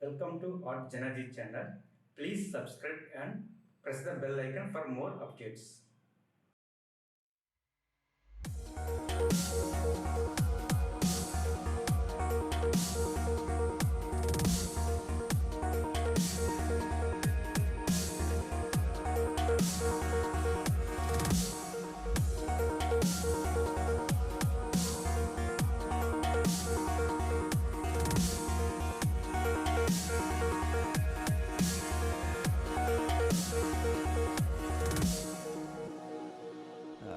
Welcome to artjanag channel. Please subscribe and press the bell icon for more updates.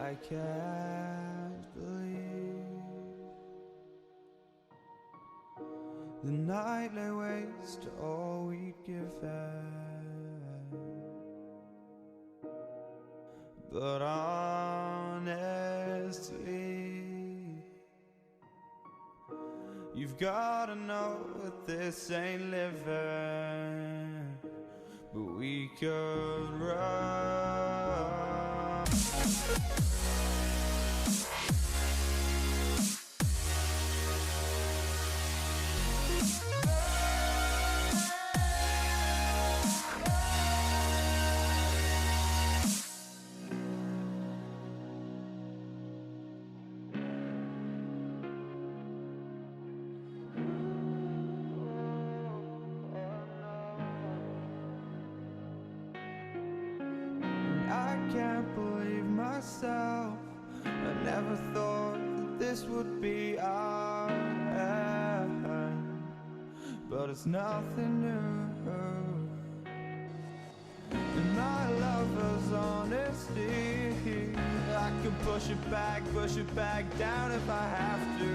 I can't believe the night lay waste to all we'd given. But honestly, you've gotta know that this ain't living, but we could run. I can't believe myself. I never thought that this would be our end, but it's nothing new. And my lover's honesty, I can push it back down if I have to.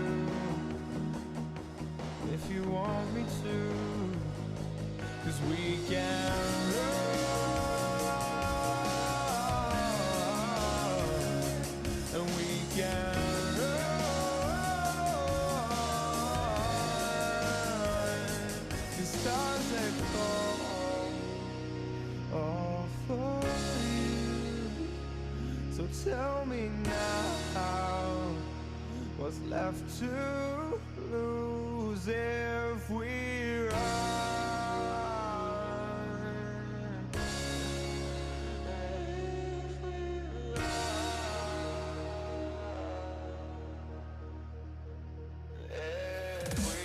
If you want me to, 'cause we can run. And we can run. The stars they fall all for you. So tell me now, what's left to lose if we run? If we